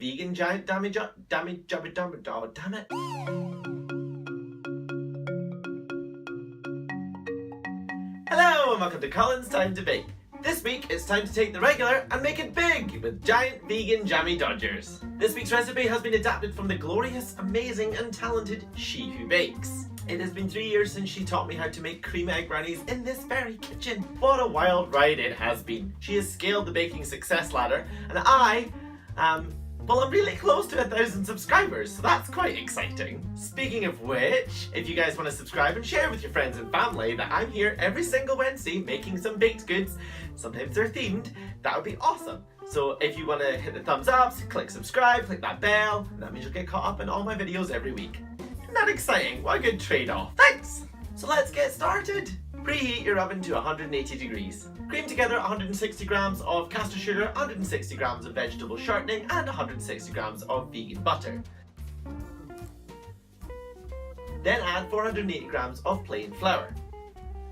vegan giant damn it. Hello and welcome to Colin's Time to Bake. This week it's time to take the regular and make it big with giant vegan Jammie Dodgers. This week's recipe has been adapted from the glorious, amazing and talented She Who Bakes. It has been 3 years since she taught me how to make cream egg brownies in this very kitchen. What a wild ride it has been. She has scaled the baking success ladder and I'm really close to 1,000 subscribers, so that's quite exciting. Speaking of which, if you guys want to subscribe and share with your friends and family that I'm here every single Wednesday making some baked goods, sometimes they're themed, that would be awesome. So if you want to hit the thumbs up, click subscribe, click that bell, and that means you'll get caught up in all my videos every week. Isn't that exciting? What a good trade-off. Thanks! So let's get started. Preheat your oven to 180 degrees. Cream together 160 grams of caster sugar, 160 grams of vegetable shortening and 160 grams of vegan butter. Then add 480 grams of plain flour.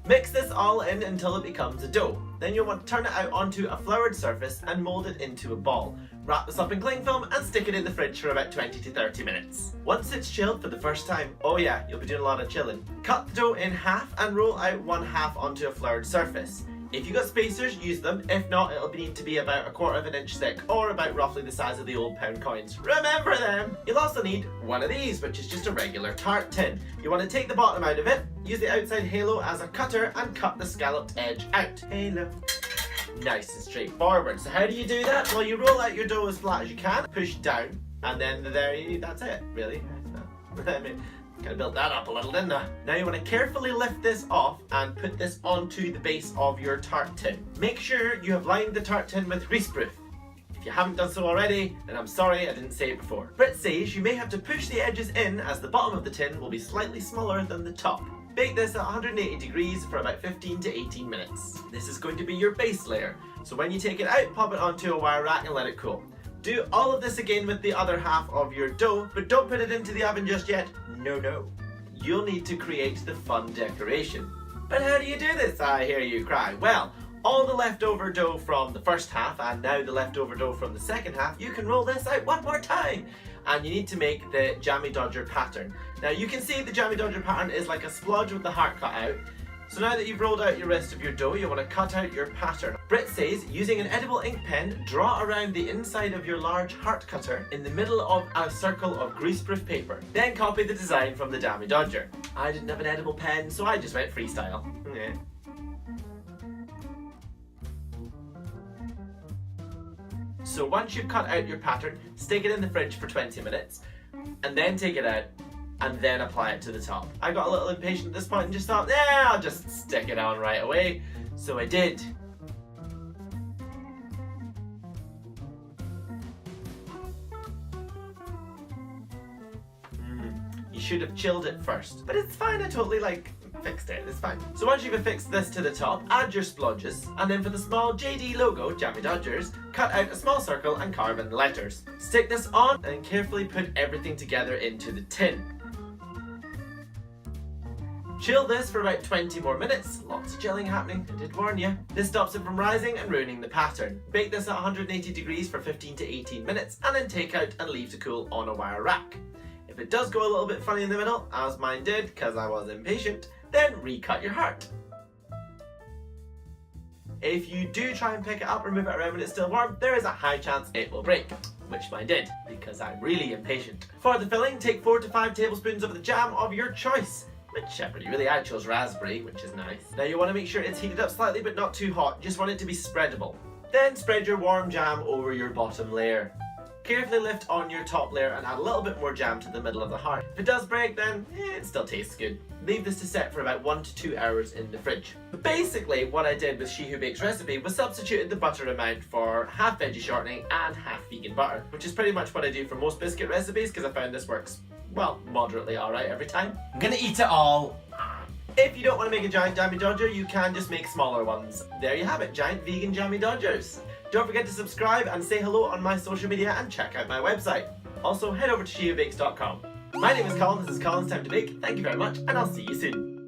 Mix this all in until it becomes a dough. Then you'll want to turn it out onto a floured surface and mold it into a ball. Wrap this up in cling film and stick it in the fridge for about 20 to 30 minutes. Once it's chilled for the first time, oh yeah, you'll be doing a lot of chilling. Cut the dough in half and roll out one half onto a floured surface. If you got spacers, use them. If not, it'll need to be about 1/4 inch thick or about roughly the size of the old pound coins. Remember them! You'll also need one of these, which is just a regular tart tin. You want to take the bottom out of it, use the outside halo as a cutter and cut the scalloped edge out. Halo. Nice and straightforward. So how do you do that? Well, you roll out your dough as flat as you can, push down, and then that's it, really. I mean, kind of built that up a little, didn't I? Now you want to carefully lift this off and put this onto the base of your tart tin. Make sure you have lined the tart tin with greaseproof. If you haven't done so already, then I'm sorry I didn't say it before. Brit says you may have to push the edges in as the bottom of the tin will be slightly smaller than the top. Bake this at 180 degrees for about 15 to 18 minutes. This is going to be your base layer, so when you take it out, pop it onto a wire rack and let it cool. Do all of this again with the other half of your dough, but don't put it into the oven just yet. No. You'll need to create the fun decoration. But how do you do this, I hear you cry? Well, all the leftover dough from the first half and now the leftover dough from the second half, you can roll this out one more time. And you need to make the Jammie Dodger pattern. Now you can see the Jammie Dodger pattern is like a splodge with the heart cut out. So now that you've rolled out your rest of your dough, you want to cut out your pattern. Brit says, using an edible ink pen, draw around the inside of your large heart cutter in the middle of a circle of greaseproof paper. Then copy the design from the Jammie Dodger. I didn't have an edible pen, so I just went freestyle. Yeah. So once you've cut out your pattern, stick it in the fridge for 20 minutes, and then take it out, and then apply it to the top. I got a little impatient at this point and just thought, yeah, I'll just stick it on right away. So I did. You should have chilled it first. But it's fine, I totally fixed it, it's fine. So once you've affixed this to the top, add your splodges, and then for the small JD logo, Jammie Dodgers, cut out a small circle and carve in the letters. Stick this on and carefully put everything together into the tin. Chill this for about 20 more minutes. Lots of chilling happening, I did warn you. This stops it from rising and ruining the pattern. Bake this at 180 degrees for 15 to 18 minutes and then take out and leave to cool on a wire rack. If it does go a little bit funny in the middle, as mine did because I was impatient, then recut your heart. If you do try and pick it up or move it around when it's still warm, there is a high chance it will break, which mine did because I'm really impatient. For the filling, take 4 to 5 tablespoons of the jam of your choice. Whichever, really, I chose raspberry, which is nice. Now you want to make sure it's heated up slightly but not too hot, just want it to be spreadable. Then spread your warm jam over your bottom layer. Carefully lift on your top layer and add a little bit more jam to the middle of the heart. If it does break, then it still tastes good. Leave this to set for about 1 to 2 hours in the fridge. But basically, what I did with She Who Bakes recipe was substituted the butter amount for half veggie shortening and half vegan butter, which is pretty much what I do for most biscuit recipes because I found this works, well, moderately alright every time. I'm gonna eat it all. If you don't want to make a giant Jammie Dodger, you can just make smaller ones. There you have it, giant vegan Jammie Dodgers. Don't forget to subscribe and say hello on my social media and check out my website. Also, head over to shewhobakes.com. My name is Colin, this is Colin's Time to Bake. Thank you very much, and I'll see you soon.